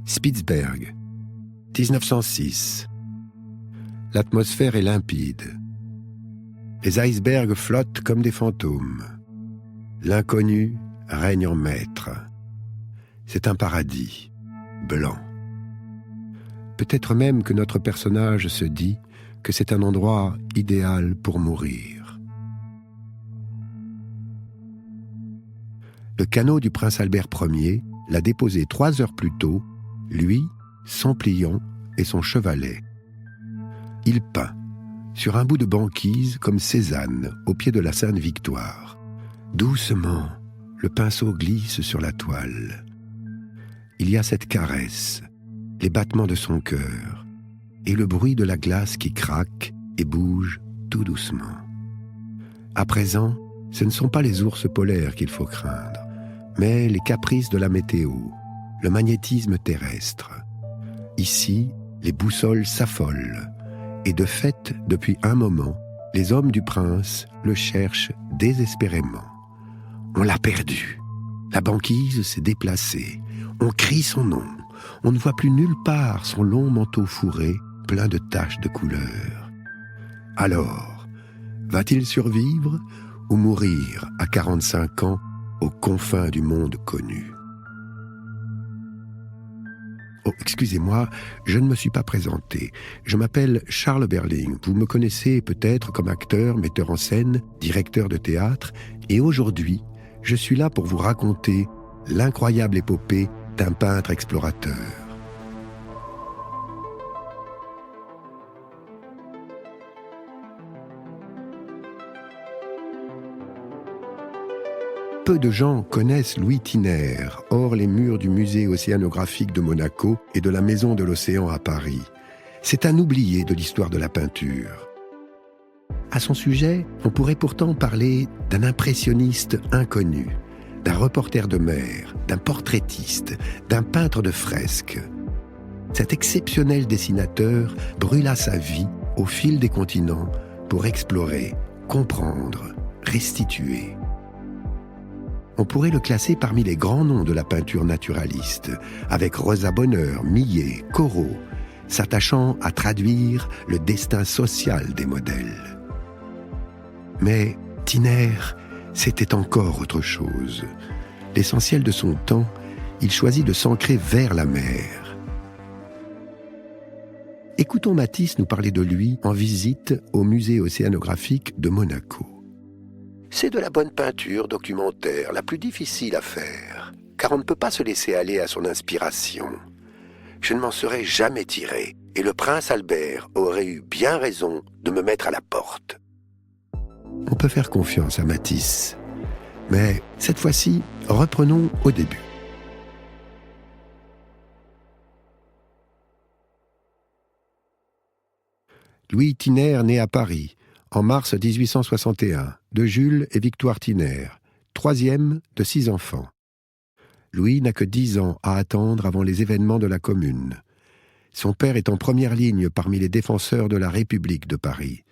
Spitzberg, 1906. L'atmosphère est limpide. Les icebergs flottent comme des fantômes. L'inconnu règne en maître. C'est un paradis, blanc. Peut-être même que notre personnage se dit que c'est un endroit idéal pour mourir. Le canot du prince Albert Ier l'a déposé 3 heures plus tôt, lui, son pliant et son chevalet. Il peint, sur un bout de banquise comme Cézanne, au pied de la Sainte-Victoire. Doucement, le pinceau glisse sur la toile. Il y a cette caresse, les battements de son cœur, et le bruit de la glace qui craque et bouge tout doucement. À présent, ce ne sont pas les ours polaires qu'il faut craindre, mais les caprices de la météo, le magnétisme terrestre. Ici, les boussoles s'affolent, et de fait, depuis un moment, les hommes du prince le cherchent désespérément. On l'a perdu. La banquise s'est déplacée. On crie son nom. On ne voit plus nulle part son long manteau fourré, plein de taches de couleur. Alors, va-t-il survivre ou mourir à 45 ans aux confins du monde connu? Oh, excusez-moi, je ne me suis pas présenté. Je m'appelle Charles Berling. Vous me connaissez peut-être comme acteur, metteur en scène, directeur de théâtre. Et aujourd'hui, je suis là pour vous raconter l'incroyable épopée d'un peintre explorateur. Peu de gens connaissent Louis Thiner, hors les murs du musée océanographique de Monaco et de la Maison de l'Océan à Paris. C'est un oublié de l'histoire de la peinture. À son sujet, on pourrait pourtant parler d'un impressionniste inconnu, d'un reporter de mer, d'un portraitiste, d'un peintre de fresques. Cet exceptionnel dessinateur brûla sa vie au fil des continents pour explorer, comprendre, restituer. On pourrait le classer parmi les grands noms de la peinture naturaliste, avec Rosa Bonheur, Millet, Corot, s'attachant à traduire le destin social des modèles. Mais Thiner, c'était encore autre chose. L'essentiel de son temps, il choisit de s'ancrer vers la mer. Écoutons Matisse nous parler de lui en visite au musée océanographique de Monaco. C'est de la bonne peinture documentaire, la plus difficile à faire, car on ne peut pas se laisser aller à son inspiration. Je ne m'en serais jamais tiré, et le prince Albert aurait eu bien raison de me mettre à la porte. On peut faire confiance à Matisse, mais cette fois-ci, reprenons au début. Louis Thiner naît à Paris, en mars 1861, de Jules et Victoire Thiner, 3e de 6 enfants. Louis n'a que 10 ans à attendre avant les événements de la Commune. Son père est en première ligne parmi les défenseurs de la République de Paris.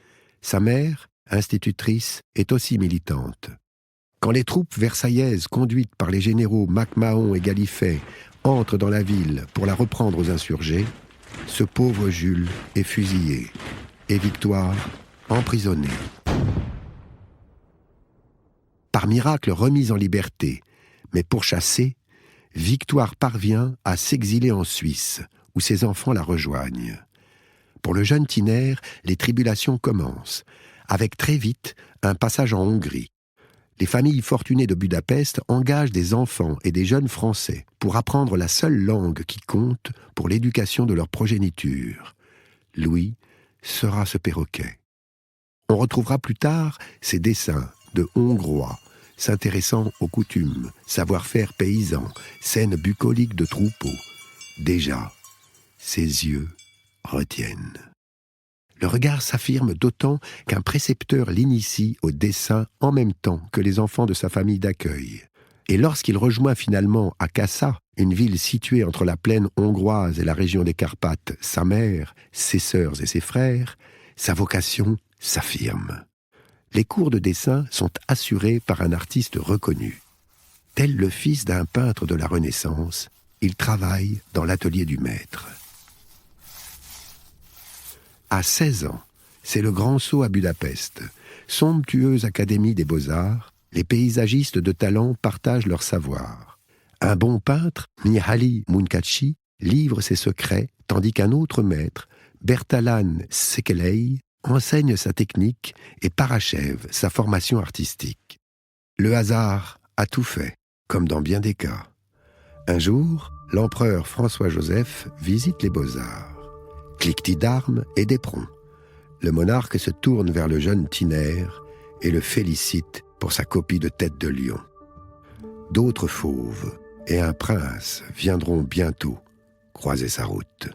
Sa mère, institutrice, est aussi militante. Quand les troupes versaillaises conduites par les généraux MacMahon et Gallifet entrent dans la ville pour la reprendre aux insurgés, ce pauvre Jules est fusillé et Victoire emprisonnée. Par miracle remise en liberté, mais pourchassée, Victoire parvient à s'exiler en Suisse, où ses enfants la rejoignent. Pour le jeune Thiner, les tribulations commencent, avec très vite un passage en Hongrie. Les familles fortunées de Budapest engagent des enfants et des jeunes Français pour apprendre la seule langue qui compte pour l'éducation de leur progéniture. Louis sera ce perroquet. On retrouvera plus tard ses dessins de Hongrois, s'intéressant aux coutumes, savoir-faire paysan, scènes bucoliques de troupeaux. Déjà, ses yeux retiennent. Le regard s'affirme d'autant qu'un précepteur l'initie au dessin en même temps que les enfants de sa famille d'accueil. Et lorsqu'il rejoint finalement à Kassa, une ville située entre la plaine hongroise et la région des Carpates, sa mère, ses sœurs et ses frères, sa vocation s'affirme. Les cours de dessin sont assurés par un artiste reconnu. Tel le fils d'un peintre de la Renaissance, il travaille dans l'atelier du maître. À 16 ans, c'est le grand saut à Budapest. Somptueuse académie des beaux-arts, les paysagistes de talent partagent leur savoir. Un bon peintre, Mihaly Munkacsy, livre ses secrets, tandis qu'un autre maître, Bertalan Székely, enseigne sa technique et parachève sa formation artistique. Le hasard a tout fait, comme dans bien des cas. Un jour, l'empereur François-Joseph visite les Beaux-Arts. Cliquetis d'armes et d'éperons. Le monarque se tourne vers le jeune Tiner et le félicite pour sa copie de tête de lion. D'autres fauves et un prince viendront bientôt croiser sa route.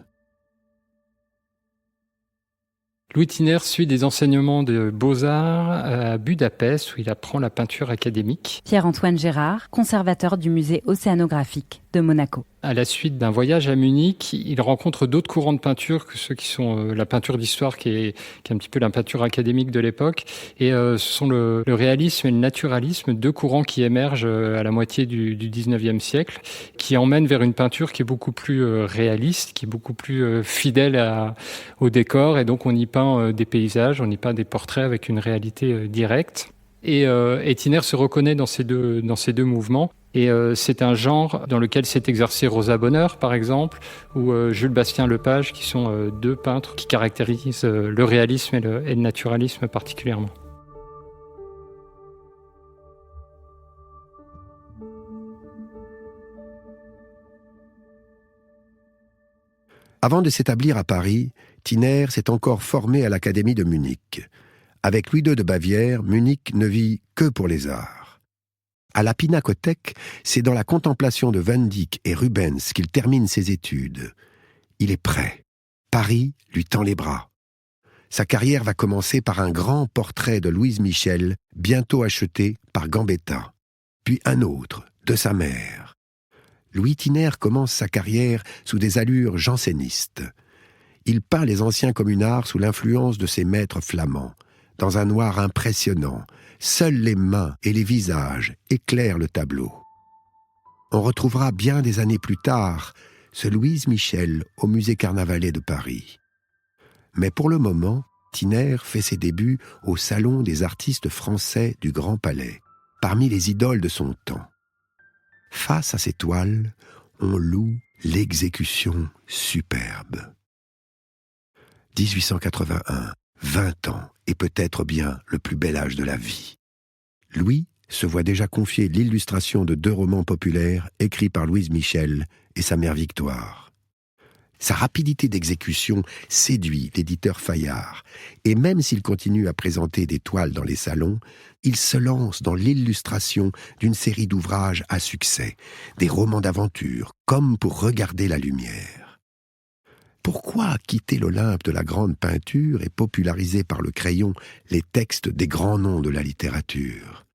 Louis Tiner suit des enseignements de beaux-arts à Budapest où il apprend la peinture académique. Pierre-Antoine Gérard, conservateur du musée océanographique de Monaco. À la suite d'un voyage à Munich, il rencontre d'autres courants de peinture que ceux qui sont la peinture d'histoire qui est un petit peu la peinture académique de l'époque. Et ce sont le réalisme et le naturalisme, deux courants qui émergent à la moitié du 19e siècle, qui emmènent vers une peinture qui est beaucoup plus réaliste, qui est beaucoup plus fidèle au décor. Et donc on y peint des paysages, on y peint des portraits avec une réalité directe. Et Tiner se reconnaît dans ces deux mouvements. Et c'est un genre dans lequel s'est exercé Rosa Bonheur, par exemple, ou Jules Bastien Lepage, qui sont deux peintres qui caractérisent le réalisme et le naturalisme particulièrement. Avant de s'établir à Paris, Tiner s'est encore formé à l'Académie de Munich. Avec Louis II de Bavière, Munich ne vit que pour les arts. À la Pinakothek, c'est dans la contemplation de Van Dyck et Rubens qu'il termine ses études. Il est prêt. Paris lui tend les bras. Sa carrière va commencer par un grand portrait de Louise Michel, bientôt acheté par Gambetta. Puis un autre, de sa mère. Louis Tiner commence sa carrière sous des allures jansénistes. Il peint les anciens communards sous l'influence de ses maîtres flamands, dans un noir impressionnant. Seules les mains et les visages éclairent le tableau. On retrouvera bien des années plus tard ce Louise Michel au musée Carnavalet de Paris. Mais pour le moment, Tiner fait ses débuts au Salon des artistes français du Grand Palais, parmi les idoles de son temps. Face à ces toiles, on loue l'exécution superbe. 1881, 20 ans, et peut-être bien le plus bel âge de la vie. Louis se voit déjà confier l'illustration de 2 romans populaires écrits par Louise Michel et sa mère Victoire. Sa rapidité d'exécution séduit l'éditeur Fayard, et même s'il continue à présenter des toiles dans les salons, il se lance dans l'illustration d'une série d'ouvrages à succès, des romans d'aventure, comme pour regarder la lumière. Pourquoi quitter l'Olympe de la grande peinture et populariser par le crayon les textes des grands noms de la littérature ?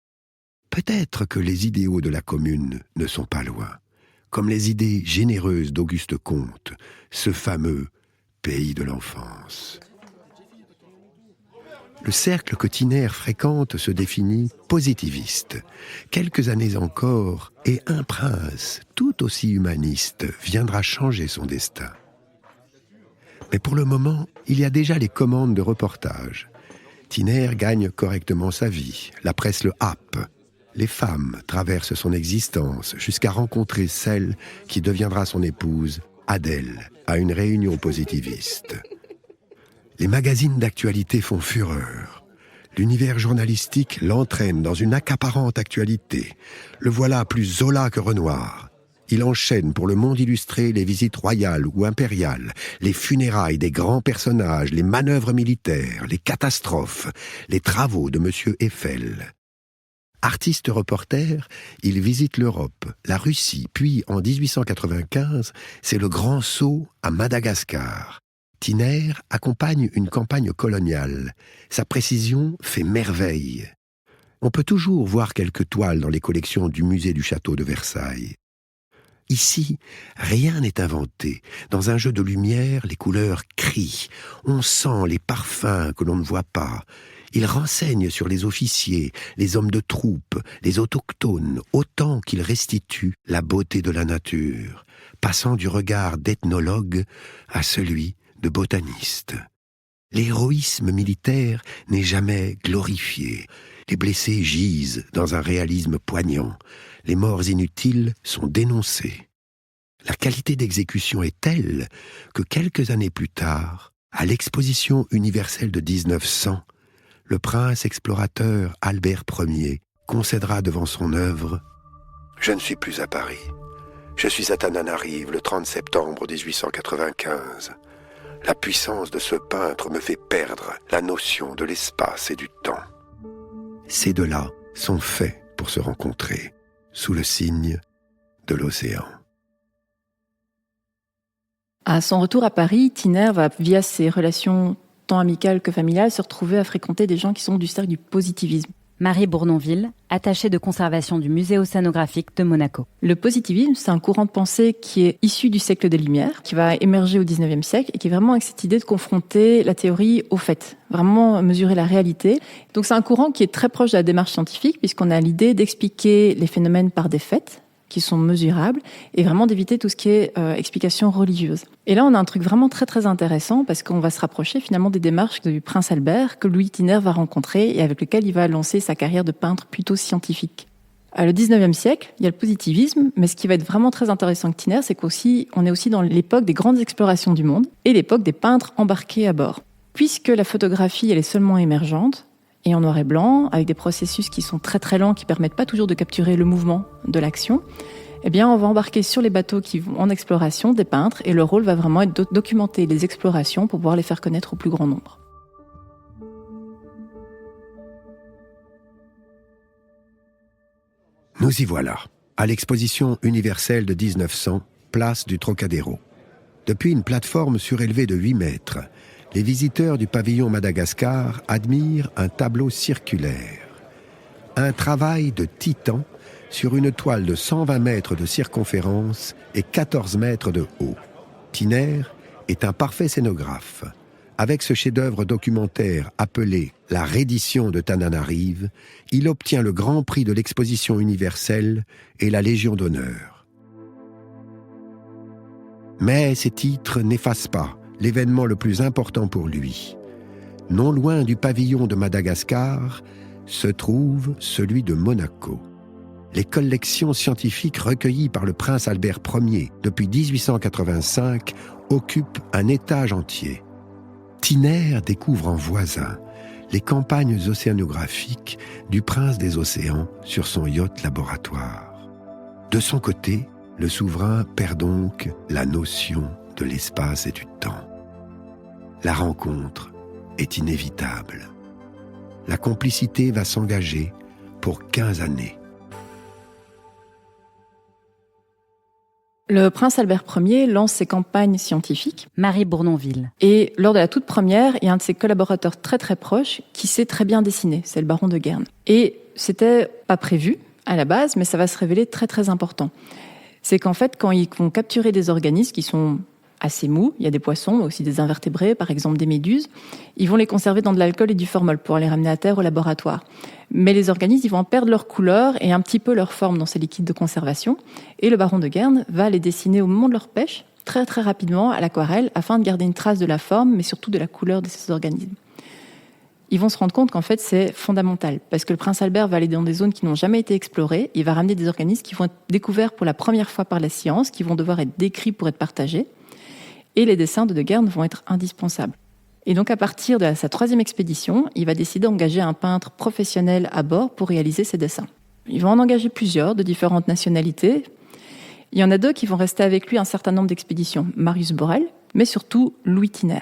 Peut-être que les idéaux de la Commune ne sont pas loin, comme les idées généreuses d'Auguste Comte, ce fameux pays de l'enfance. Le cercle que Tiner fréquente se définit positiviste. Quelques années encore, et un prince, tout aussi humaniste, viendra changer son destin. Mais pour le moment, il y a déjà les commandes de reportage. Tiner gagne correctement sa vie, la presse le happe. Les femmes traversent son existence jusqu'à rencontrer celle qui deviendra son épouse, Adèle, à une réunion positiviste. Les magazines d'actualité font fureur. L'univers journalistique l'entraîne dans une accaparante actualité. Le voilà plus Zola que Renoir. Il enchaîne pour le monde illustré les visites royales ou impériales, les funérailles des grands personnages, les manœuvres militaires, les catastrophes, les travaux de M. Eiffel. Artiste reporter, il visite l'Europe, la Russie, puis en 1895, c'est le grand saut à Madagascar. Tiner accompagne une campagne coloniale. Sa précision fait merveille. On peut toujours voir quelques toiles dans les collections du musée du château de Versailles. Ici, rien n'est inventé. Dans un jeu de lumière, les couleurs crient. On sent les parfums que l'on ne voit pas. Il renseigne sur les officiers, les hommes de troupe, les autochtones, autant qu'il restitue la beauté de la nature. passant du regard d'ethnologue à celui de botaniste. L'héroïsme militaire n'est jamais glorifié. Les blessés gisent dans un réalisme poignant. Les morts inutiles sont dénoncées. La qualité d'exécution est telle que quelques années plus tard, à l'exposition universelle de 1900, le prince explorateur Albert Ier concédera devant son œuvre « Je ne suis plus à Paris. Je suis à Tananarive le 30 septembre 1895. La puissance de ce peintre me fait perdre la notion de l'espace et du temps. » Ces deux-là sont faits pour se rencontrer sous le signe de l'océan. À son retour à Paris, Thiner va, via ses relations tant amicales que familiales, se retrouver à fréquenter des gens qui sont du cercle du positivisme. Marie Bournonville, attachée de conservation du musée océanographique de Monaco. Le positivisme, c'est un courant de pensée qui est issu du siècle des Lumières, qui va émerger au XIXe siècle et qui est vraiment avec cette idée de confronter la théorie aux faits, vraiment mesurer la réalité. Donc c'est un courant qui est très proche de la démarche scientifique, puisqu'on a l'idée d'expliquer les phénomènes par des faits qui sont mesurables, et vraiment d'éviter tout ce qui est explication religieuse. Et là, on a un truc vraiment très très intéressant, parce qu'on va se rapprocher finalement des démarches du prince Albert, que Louis Thiner va rencontrer, et avec lequel il va lancer sa carrière de peintre plutôt scientifique. Le 19e siècle, il y a le positivisme, mais ce qui va être vraiment très intéressant avec Thiner, c'est qu'on est aussi dans l'époque des grandes explorations du monde, et l'époque des peintres embarqués à bord. Puisque la photographie, elle est seulement émergente, et en noir et blanc, avec des processus qui sont très très lents, qui permettent pas toujours de capturer le mouvement de l'action, eh bien, on va embarquer sur les bateaux qui vont en exploration des peintres, et leur rôle va vraiment être de documenter les explorations pour pouvoir les faire connaître au plus grand nombre. Nous y voilà, à l'exposition universelle de 1900, place du Trocadéro. Depuis une plateforme surélevée de 8 mètres, les visiteurs du pavillon Madagascar admirent un tableau circulaire. Un travail de titan sur une toile de 120 mètres de circonférence et 14 mètres de haut. Thiner est un parfait scénographe. Avec ce chef-d'œuvre documentaire appelé « La reddition de Tananarive », il obtient le Grand Prix de l'exposition universelle et la Légion d'honneur. Mais ces titres n'effacent pas l'événement le plus important pour lui. Non loin du pavillon de Madagascar se trouve celui de Monaco. Les collections scientifiques recueillies par le prince Albert Ier depuis 1885 occupent un étage entier. Thiner découvre en voisin les campagnes océanographiques du prince des océans sur son yacht laboratoire. De son côté, le souverain perd donc la notion de l'espace et du temps. La rencontre est inévitable. La complicité va s'engager pour 15 années. Le prince Albert Ier lance ses campagnes scientifiques. Marie Bournonville. Et lors de la toute première, il y a un de ses collaborateurs très très proches qui sait très bien dessiner, c'est le baron de Guernes. Et c'était pas prévu à la base, mais ça va se révéler très très important. C'est qu'en fait, quand ils vont capturer des organismes qui sont assez mous, il y a des poissons, mais aussi des invertébrés, par exemple des méduses, ils vont les conserver dans de l'alcool et du formol pour les ramener à terre au laboratoire. Mais les organismes, ils vont en perdre leur couleur et un petit peu leur forme dans ces liquides de conservation. Et le baron de Guernes va les dessiner au moment de leur pêche, très très rapidement, à l'aquarelle, afin de garder une trace de la forme, mais surtout de la couleur de ces organismes. Ils vont se rendre compte qu'en fait, c'est fondamental, parce que le prince Albert va aller dans des zones qui n'ont jamais été explorées, il va ramener des organismes qui vont être découverts pour la première fois par la science, qui vont devoir être décrits pour être partagés, et les dessins de Guernes vont être indispensables. Et donc, à partir de sa 3e expédition, il va décider d'engager un peintre professionnel à bord pour réaliser ses dessins. Il va en engager plusieurs, de différentes nationalités. Il y en a 2 qui vont rester avec lui un certain nombre d'expéditions. Marius Borel, mais surtout Louis Thiner.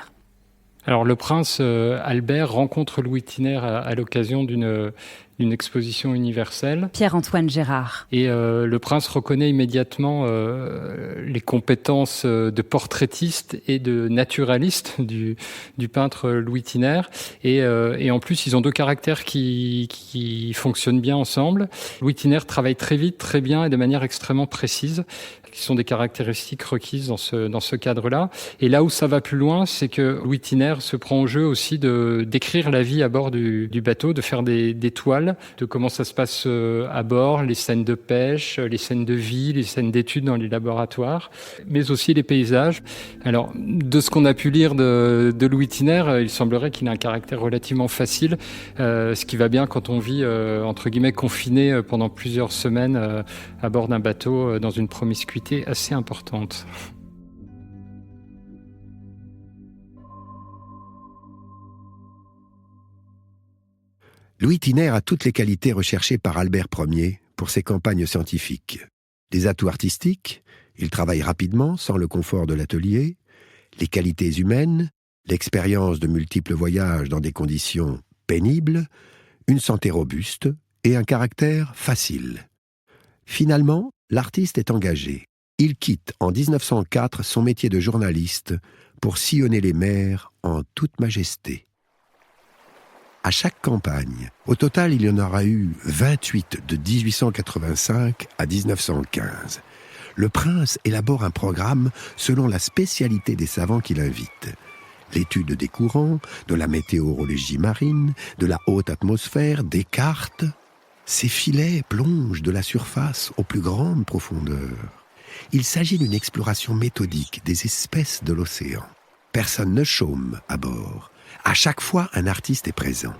Alors, le prince Albert rencontre Louis Thiner à l'occasion d'une exposition universelle. Pierre-Antoine Gérard. Et le prince reconnaît immédiatement les compétences de portraitiste et de naturaliste du peintre Louis Thiner. Et en plus, ils ont 2 caractères qui fonctionnent bien ensemble. Louis Thiner travaille très vite, très bien et de manière extrêmement précise, qui sont des caractéristiques requises dans ce cadre-là. Et là où ça va plus loin, c'est que Louis Thiner se prend au jeu aussi d'écrire la vie à bord du bateau, de faire des toiles général, de comment ça se passe à bord, les scènes de pêche, les scènes de vie, les scènes d'études dans les laboratoires, mais aussi les paysages. Alors, de ce qu'on a pu lire de Louis Thiner, il semblerait qu'il ait un caractère relativement facile, ce qui va bien quand on vit, entre guillemets, confiné pendant plusieurs semaines à bord d'un bateau dans une promiscuité assez importante. Louis Thiner a toutes les qualités recherchées par Albert Ier pour ses campagnes scientifiques. Les atouts artistiques, il travaille rapidement sans le confort de l'atelier, les qualités humaines, l'expérience de multiples voyages dans des conditions pénibles, une santé robuste et un caractère facile. Finalement, l'artiste est engagé. Il quitte en 1904 son métier de journaliste pour sillonner les mers en toute majesté. À chaque campagne, au total, il y en aura eu 28 de 1885 à 1915. Le prince élabore un programme selon la spécialité des savants qu'il invite. L'étude des courants, de la météorologie marine, de la haute atmosphère, des cartes. Ces filets plongent de la surface aux plus grandes profondeurs. Il s'agit d'une exploration méthodique des espèces de l'océan. Personne ne chôme à bord. À chaque fois, un artiste est présent.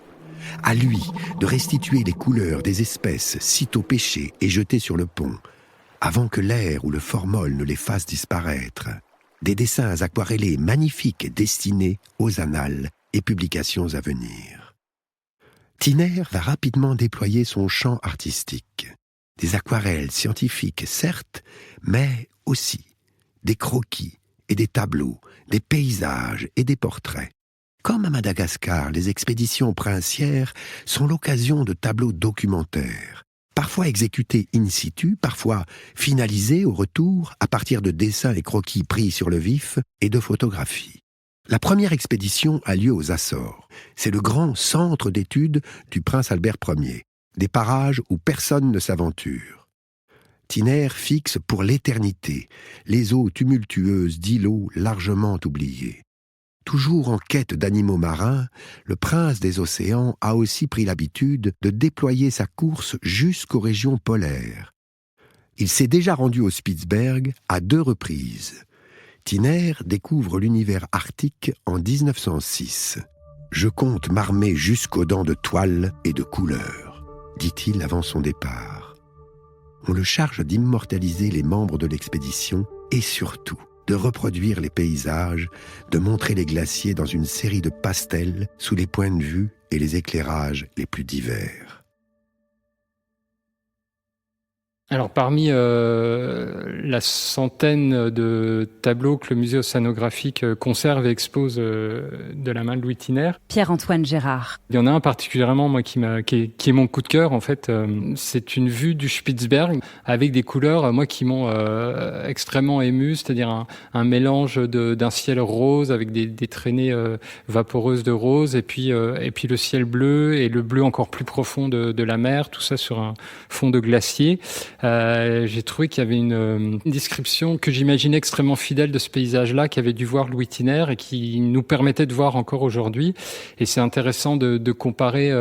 À lui de restituer les couleurs des espèces sitôt pêchées et jetées sur le pont, avant que l'air ou le formol ne les fasse disparaître. Des dessins aquarellés magnifiques destinés aux annales et publications à venir. Thiner va rapidement déployer son champ artistique. Des aquarelles scientifiques, certes, mais aussi des croquis et des tableaux, des paysages et des portraits. Comme à Madagascar, les expéditions princières sont l'occasion de tableaux documentaires, parfois exécutés in situ, parfois finalisés au retour à partir de dessins et croquis pris sur le vif et de photographies. La première expédition a lieu aux Açores. C'est le grand centre d'études du prince Albert Ier, des parages où personne ne s'aventure. Thiner fixe pour l'éternité les eaux tumultueuses d'îlots largement oubliés. Toujours en quête d'animaux marins, le prince des océans a aussi pris l'habitude de déployer sa course jusqu'aux régions polaires. Il s'est déjà rendu au Spitzberg à 2 reprises. Thiner découvre l'univers arctique en 1906. « Je compte m'armer jusqu'aux dents de toile et de couleurs », dit-il avant son départ. On le charge d'immortaliser les membres de l'expédition et surtout de reproduire les paysages, de montrer les glaciers dans une série de pastels sous les points de vue et les éclairages les plus divers. Alors parmi la centaine de tableaux que le musée océanographique conserve et expose de la main de Louis Thiner, Pierre-Antoine Gérard. Il y en a un particulièrement moi qui est mon coup de cœur en fait. C'est une vue du Spitzberg avec des couleurs moi qui m'ont extrêmement ému, c'est-à-dire un mélange d'un ciel rose avec des traînées vaporeuses de rose et puis le ciel bleu et le bleu encore plus profond de la mer, tout ça sur un fond de glacier. J'ai trouvé qu'il y avait une description que j'imaginais extrêmement fidèle de ce paysage-là qu'avait dû voir Louis Thiner et qui nous permettait de voir encore aujourd'hui. Et c'est intéressant de comparer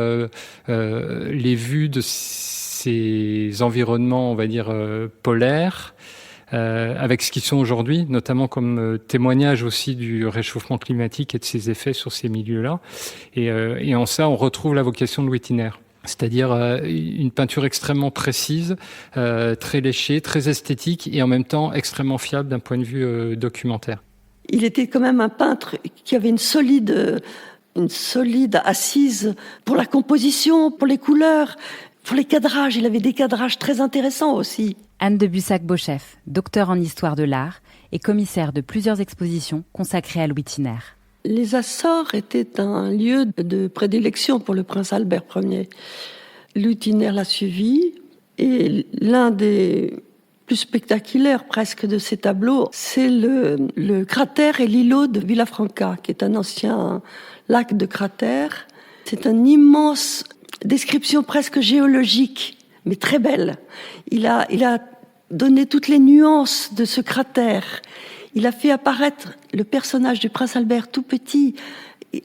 les vues de ces environnements, on va dire, polaires, avec ce qu'ils sont aujourd'hui, notamment comme témoignage aussi du réchauffement climatique et de ses effets sur ces milieux-là. Et en ça, on retrouve la vocation de Louis Thiner. C'est-à-dire une peinture extrêmement précise, très léchée, très esthétique et en même temps extrêmement fiable d'un point de vue documentaire. Il était quand même un peintre qui avait une solide assise pour la composition, pour les couleurs, pour les cadrages. Il avait des cadrages très intéressants aussi. Anne de Bussac-Beauchef, docteur en histoire de l'art et commissaire de plusieurs expositions consacrées à Louis Thiner. Les Açores étaient un lieu de prédilection pour le prince Albert Ier. Louis Thiner l'a suivi et l'un des plus spectaculaires presque de ces tableaux, c'est le cratère et l'îlot de Villafranca, qui est un ancien lac de cratère. C'est une immense description presque géologique, mais très belle. Il a donné toutes les nuances de ce cratère. Il a fait apparaître le personnage du prince Albert tout petit,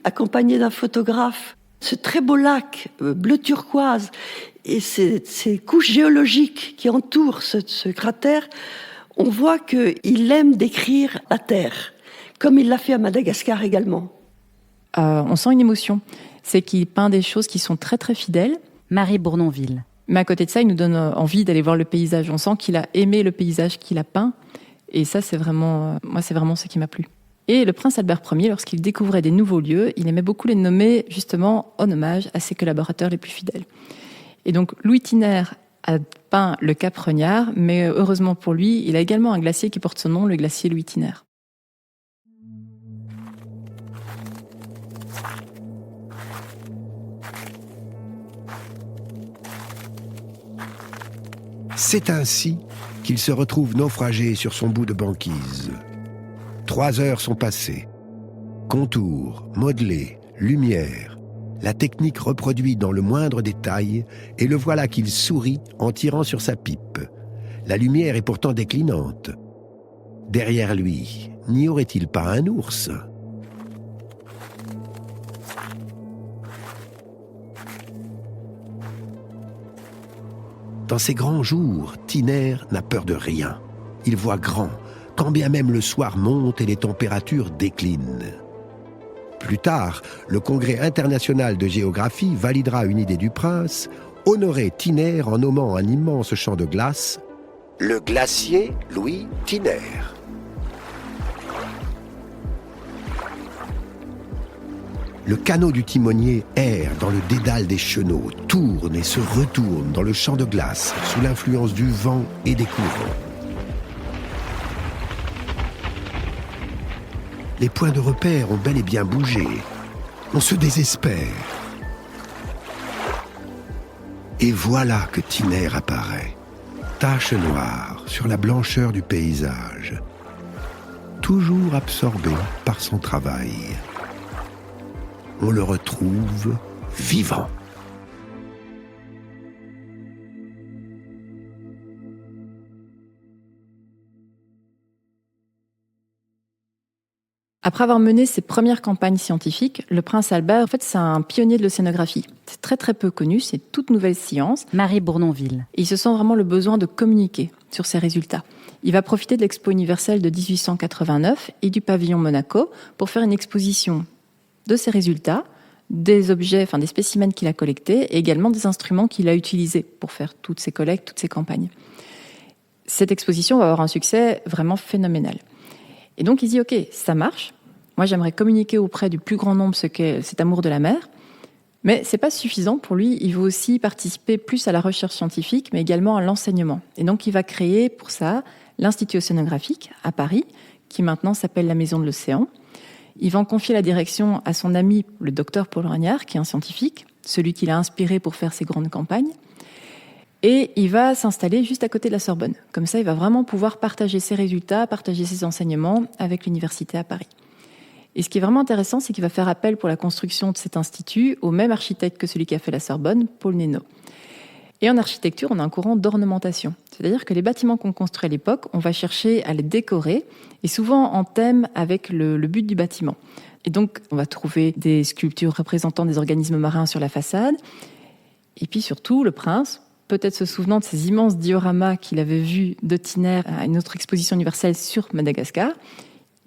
accompagné d'un photographe. Ce très beau lac bleu turquoise et ces couches géologiques qui entourent ce cratère, on voit qu'il aime décrire la Terre, comme il l'a fait à Madagascar également. On sent une émotion. C'est qu'il peint des choses qui sont très très fidèles. Marie Bournonville. Mais à côté de ça, il nous donne envie d'aller voir le paysage. On sent qu'il a aimé le paysage qu'il a peint. Et ça, c'est vraiment ce qui m'a plu. Et le prince Albert Ier, lorsqu'il découvrait des nouveaux lieux, il aimait beaucoup les nommer justement en hommage à ses collaborateurs les plus fidèles. Et donc, Louis Thiner a peint le Cap Regnard, mais heureusement pour lui, il a également un glacier qui porte son nom, le glacier Louis Thiner. C'est ainsi qu'il se retrouve naufragé sur son bout de banquise. 3 heures sont passées. Contours, modelés, lumière, la technique reproduit dans le moindre détail, et le voilà qu'il sourit en tirant sur sa pipe. La lumière est pourtant déclinante. Derrière lui, n'y aurait-il pas un ours ? Dans ces grands jours, Thiner n'a peur de rien. Il voit grand, quand bien même le soir monte et les températures déclinent. Plus tard, le Congrès international de géographie validera une idée du prince, honorer Thiner en nommant un immense champ de glace le glacier Louis Thiner. Le canot du timonier erre dans le dédale des chenaux, tourne et se retourne dans le champ de glace sous l'influence du vent et des courants. Les points de repère ont bel et bien bougé. On se désespère. Et voilà que Thiner apparaît, tache noire sur la blancheur du paysage, toujours absorbé par son travail. On le retrouve vivant. Après avoir mené ses premières campagnes scientifiques, le prince Albert, en fait, c'est un pionnier de l'océanographie. C'est très très peu connu, c'est une toute nouvelle science. Marie Bournonville. Et il se sent vraiment le besoin de communiquer sur ses résultats. Il va profiter de l'Expo universelle de 1889 et du pavillon Monaco pour faire une exposition de ses résultats, des objets, des spécimens qu'il a collectés et également des instruments qu'il a utilisés pour faire toutes ces collectes, toutes ces campagnes. Cette exposition va avoir un succès vraiment phénoménal. Et donc il dit, ok, ça marche. Moi, j'aimerais communiquer auprès du plus grand nombre ce qu'est cet amour de la mer. Mais c'est pas suffisant pour lui. Il veut aussi participer plus à la recherche scientifique, mais également à l'enseignement. Et donc, il va créer pour ça l'Institut océanographique à Paris, qui maintenant s'appelle la Maison de l'Océan. Il va en confier la direction à son ami, le docteur Paul Ragnard, qui est un scientifique, celui qui l'a inspiré pour faire ses grandes campagnes. Et il va s'installer juste à côté de la Sorbonne. Comme ça, il va vraiment pouvoir partager ses résultats, partager ses enseignements avec l'université à Paris. Et ce qui est vraiment intéressant, c'est qu'il va faire appel pour la construction de cet institut au même architecte que celui qui a fait la Sorbonne, Paul Nénaud. Et en architecture, on a un courant d'ornementation. C'est-à-dire que les bâtiments qu'on construit à l'époque, on va chercher à les décorer, et souvent en thème avec le but du bâtiment. Et donc, on va trouver des sculptures représentant des organismes marins sur la façade. Et puis surtout, le prince, peut-être se souvenant de ces immenses dioramas qu'il avait vus de Thiner à une autre exposition universelle sur Madagascar,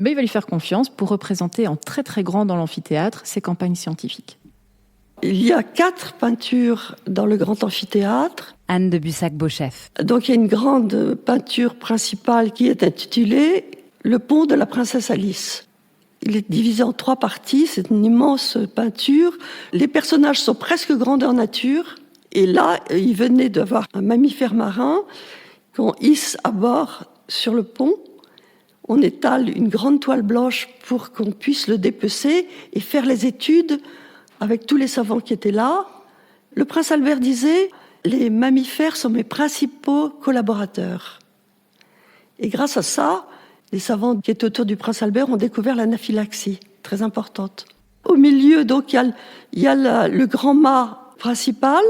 il va lui faire confiance pour représenter en très très grand dans l'amphithéâtre ses campagnes scientifiques. Il y a 4 peintures dans le grand amphithéâtre. Anne de Bussac-Beauchef. Donc il y a une grande peinture principale qui est intitulée « Le pont de la princesse Alice ». Il est divisé en 3 parties, c'est une immense peinture. Les personnages sont presque grandeur nature. Et là, il venait d'avoir un mammifère marin qu'on hisse à bord sur le pont. On étale une grande toile blanche pour qu'on puisse le dépecer et faire les études avec tous les savants qui étaient là. Le prince Albert disait « Les mammifères sont mes principaux collaborateurs ». Et grâce à ça, les savants qui étaient autour du prince Albert ont découvert l'anaphylaxie, très importante. Au milieu, donc, il y a le grand mât principal.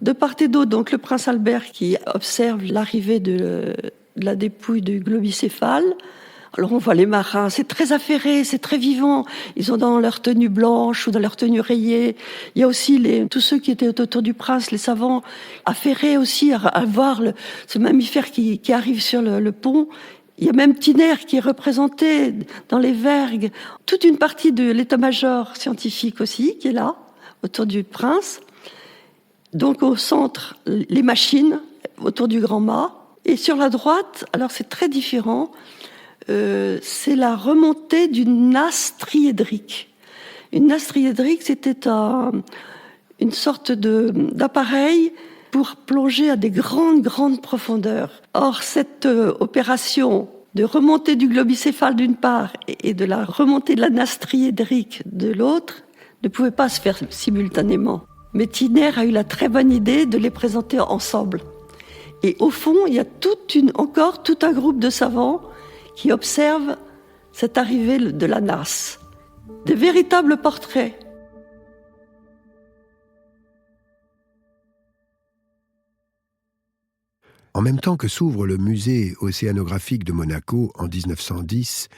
De part et d'autre, donc, le prince Albert qui observe l'arrivée de la dépouille du globicéphale. Alors on voit les marins, c'est très affairé, c'est très vivant. Ils ont dans leur tenue blanche ou dans leur tenue rayée. Il y a aussi tous ceux qui étaient autour du prince, les savants, affairés aussi à voir ce mammifère qui arrive sur le pont. Il y a même Tiner qui est représenté dans les vergues. Toute une partie de l'état-major scientifique aussi qui est là, autour du prince. Donc au centre, les machines autour du grand mât. Et sur la droite, alors c'est très différent, c'est la remontée d'une nasse triédrique. Une nasse triédrique, c'était une sorte d'appareil pour plonger à des grandes profondeurs. Or, cette opération de remontée du globicéphale d'une part et de la remontée de la nasse triédrique de l'autre ne pouvait pas se faire simultanément. Mais Tiner a eu la très bonne idée de les présenter ensemble. Et au fond, il y a encore tout un groupe de savants qui observent cette arrivée de la nasse. Des véritables portraits. En même temps que s'ouvre le musée océanographique de Monaco en 1910,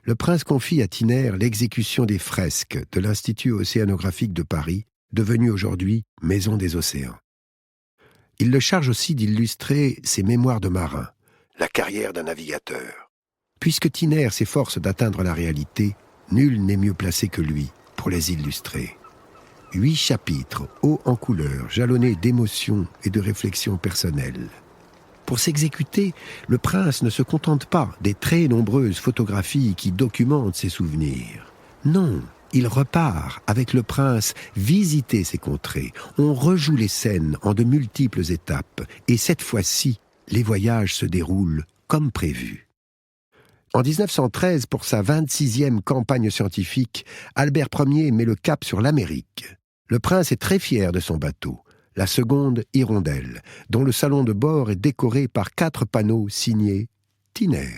le prince confie à Tiner l'exécution des fresques de l'Institut océanographique de Paris, devenu aujourd'hui Maison des Océans. Il le charge aussi d'illustrer ses mémoires de marin, la carrière d'un navigateur. Puisque Tiner s'efforce d'atteindre la réalité, nul n'est mieux placé que lui pour les illustrer. 8 chapitres, hauts en couleurs, jalonnés d'émotions et de réflexions personnelles. Pour s'exécuter, le prince ne se contente pas des très nombreuses photographies qui documentent ses souvenirs. Non, il repart avec le prince visiter ses contrées. On rejoue les scènes en de multiples étapes et cette fois-ci, les voyages se déroulent comme prévu. En 1913, pour sa 26e campagne scientifique, Albert Ier met le cap sur l'Amérique. Le prince est très fier de son bateau, la seconde Hirondelle, dont le salon de bord est décoré par 4 panneaux signés Tiner.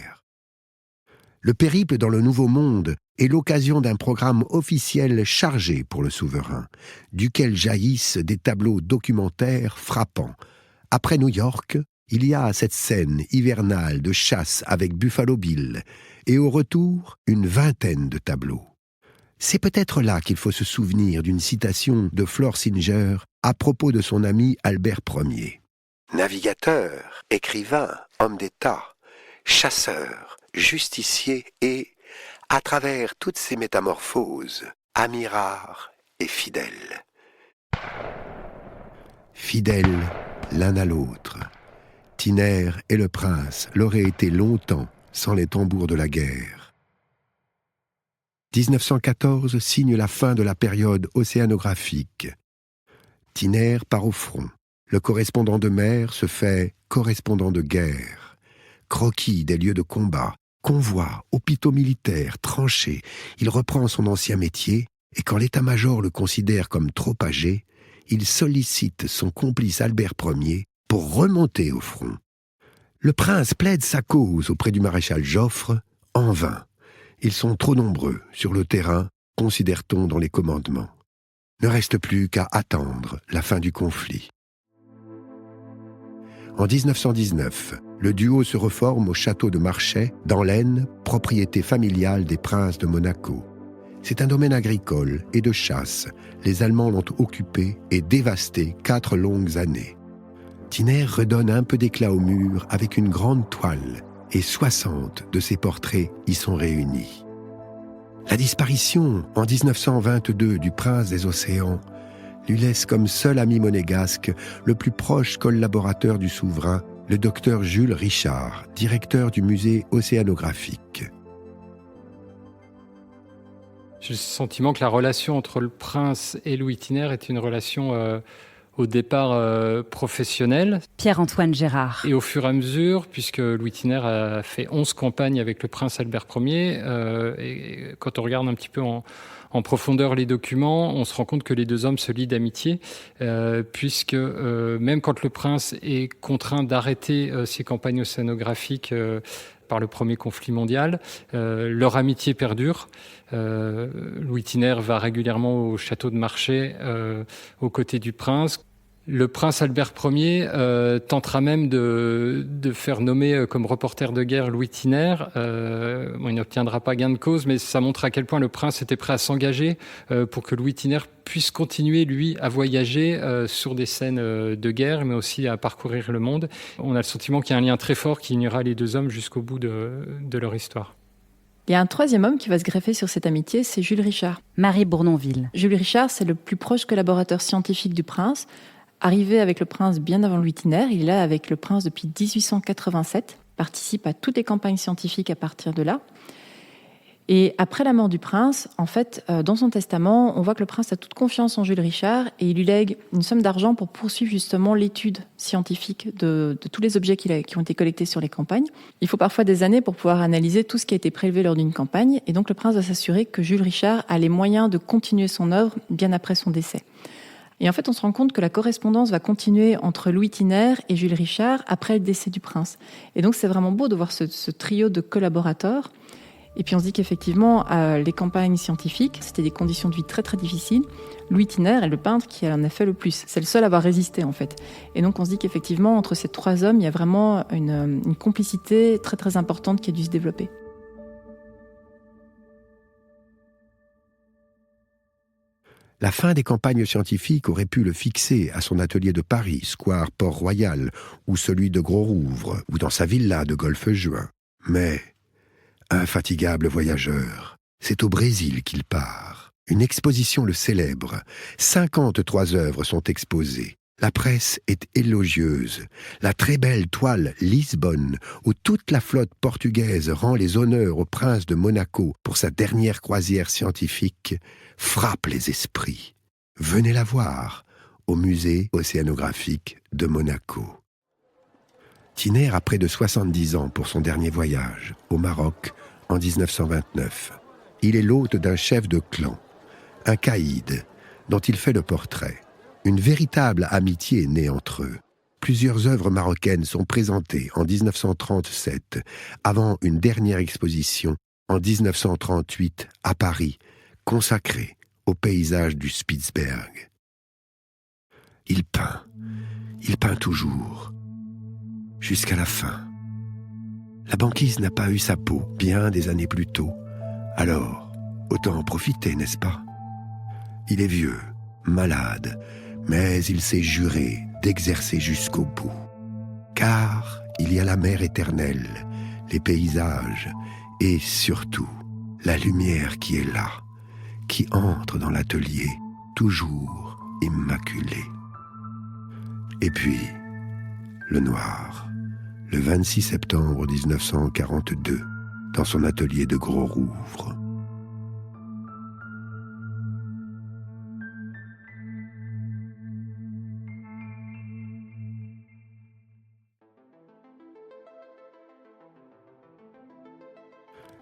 Le périple dans le Nouveau Monde est l'occasion d'un programme officiel chargé pour le souverain, duquel jaillissent des tableaux documentaires frappants. Après New York, il y a cette scène hivernale de chasse avec Buffalo Bill, et au retour, une vingtaine de tableaux. C'est peut-être là qu'il faut se souvenir d'une citation de Flore Singer à propos de son ami Albert Ier. Navigateur, écrivain, homme d'État, chasseur, justicier et, à travers toutes ces métamorphoses, ami rare et fidèle. Fidèles l'un à l'autre, Tiner et le prince l'auraient été longtemps sans les tambours de la guerre. 1914 signe la fin de la période océanographique. Tiner part au front. Le correspondant de mer se fait correspondant de guerre. Croquis des lieux de combat, convois, hôpitaux militaires, tranchées. Il reprend son ancien métier et quand l'état-major le considère comme trop âgé, il sollicite son complice Albert Ier pour remonter au front. Le prince plaide sa cause auprès du maréchal Joffre, en vain. Ils sont trop nombreux sur le terrain, considère-t-on dans les commandements. Ne reste plus qu'à attendre la fin du conflit. En 1919, le duo se reforme au château de Marchais, dans l'Aisne, propriété familiale des princes de Monaco. C'est un domaine agricole et de chasse. Les Allemands l'ont occupé et dévasté 4 longues années. Tiner redonne un peu d'éclat au mur avec une grande toile et 60 de ses portraits y sont réunis. La disparition en 1922 du prince des océans lui laisse comme seul ami monégasque le plus proche collaborateur du souverain, le docteur Jules Richard, directeur du musée océanographique. J'ai le sentiment que la relation entre le prince et Louis Tiner est une relation au départ professionnelle. Pierre-Antoine Gérard. Et au fur et à mesure, puisque Louis Tiner a fait 11 campagnes avec le prince Albert Ier, et quand on regarde un petit peu en profondeur les documents, on se rend compte que les deux hommes se lient d'amitié, puisque même quand le prince est contraint d'arrêter ses campagnes océanographiques par le premier conflit mondial, leur amitié perdure. Louis Tiner va régulièrement au château de Marchais aux côtés du prince. Le prince Albert Ier tentera même de faire nommer comme reporter de guerre Louis Thiner. Il n'obtiendra pas gain de cause, mais ça montre à quel point le prince était prêt à s'engager pour que Louis Thiner puisse continuer, lui, à voyager sur des scènes de guerre, mais aussi à parcourir le monde. On a le sentiment qu'il y a un lien très fort qui unira les deux hommes jusqu'au bout de leur histoire. Il y a un troisième homme qui va se greffer sur cette amitié, c'est Jules Richard. Marie Bournonville. Jules Richard, c'est le plus proche collaborateur scientifique du prince. Arrivé avec le prince bien avant Louis Thiner, il est là avec le prince depuis 1887, participe à toutes les campagnes scientifiques à partir de là. Et après la mort du prince, en fait, dans son testament, on voit que le prince a toute confiance en Jules Richard et il lui lègue une somme d'argent pour poursuivre justement l'étude scientifique de tous les objets qui ont été collectés sur les campagnes. Il faut parfois des années pour pouvoir analyser tout ce qui a été prélevé lors d'une campagne. Et donc le prince va s'assurer que Jules Richard a les moyens de continuer son œuvre bien après son décès. Et en fait, on se rend compte que la correspondance va continuer entre Louis Thiner et Jules Richard après le décès du prince. Et donc c'est vraiment beau de voir ce trio de collaborateurs. Et puis on se dit qu'effectivement, les campagnes scientifiques, c'était des conditions de vie très très difficiles. Louis Thiner est le peintre qui en a fait le plus. C'est le seul à avoir résisté en fait. Et donc on se dit qu'effectivement, entre ces trois hommes, il y a vraiment une complicité très très importante qui a dû se développer. La fin des campagnes scientifiques aurait pu le fixer à son atelier de Paris, square Port-Royal, ou celui de Gros-Rouvre, ou dans sa villa de Golfe-Juin. Mais infatigable voyageur, c'est au Brésil qu'il part. Une exposition le célèbre. 53 œuvres sont exposées. La presse est élogieuse. La très belle toile Lisbonne, où toute la flotte portugaise rend les honneurs au prince de Monaco pour sa dernière croisière scientifique, frappe les esprits. Venez la voir au musée océanographique de Monaco. Thiner a près de 70 ans pour son dernier voyage, au Maroc, en 1929. Il est l'hôte d'un chef de clan, un caïd, dont il fait le portrait. Une véritable amitié est née entre eux. Plusieurs œuvres marocaines sont présentées en 1937, avant une dernière exposition en 1938 à Paris, consacrée au paysage du Spitzberg. Il peint toujours, jusqu'à la fin. La banquise n'a pas eu sa peau bien des années plus tôt, alors autant en profiter, n'est-ce pas? Il est vieux, malade, mais il s'est juré d'exercer jusqu'au bout. Car il y a la mer éternelle, les paysages et surtout la lumière qui est là, qui entre dans l'atelier, toujours immaculé. Et puis, le noir, le 26 septembre 1942, dans son atelier de Gros-Rouvre.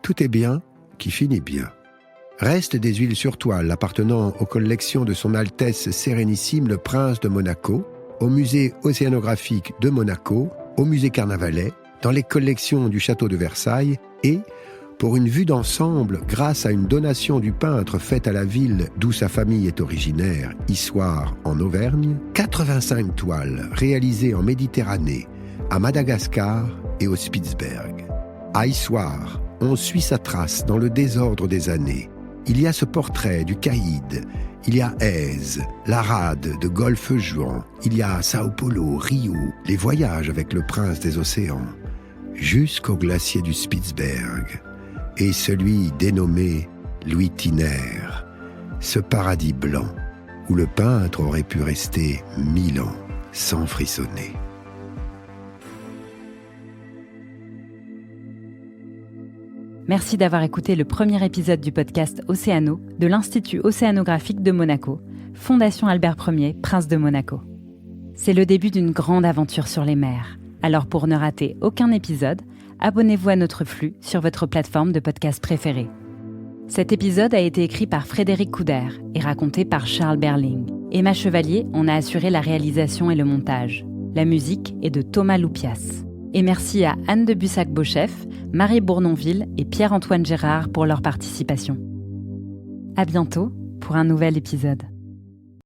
Tout est bien qui finit bien. Restent des huiles sur toile appartenant aux collections de son Altesse Sérénissime le Prince de Monaco, au musée océanographique de Monaco, au musée Carnavalet, dans les collections du château de Versailles et, pour une vue d'ensemble, grâce à une donation du peintre faite à la ville d'où sa famille est originaire, Issoire en Auvergne, 85 toiles réalisées en Méditerranée, à Madagascar et au Spitzberg. À Issoire, on suit sa trace dans le désordre des années. Il y a ce portrait du caïd, il y a Aise, la rade de Golfe-Juan, il y a Sao Paulo, Rio, les voyages avec le prince des océans, jusqu'au glacier du Spitzberg, et celui dénommé Louis Thiner, ce paradis blanc où le peintre aurait pu rester 1000 ans sans frissonner. Merci d'avoir écouté le premier épisode du podcast Océano de l'Institut océanographique de Monaco, Fondation Albert Ier, Prince de Monaco. C'est le début d'une grande aventure sur les mers. Alors pour ne rater aucun épisode, abonnez-vous à notre flux sur votre plateforme de podcast préférée. Cet épisode a été écrit par Frédéric Couder et raconté par Charles Berling. Emma Chevalier en a assuré la réalisation et le montage. La musique est de Thomas Loupias. Et merci à Anne de Bussac-Beauchef, Marie Bournonville et Pierre-Antoine Gérard pour leur participation. À bientôt pour un nouvel épisode.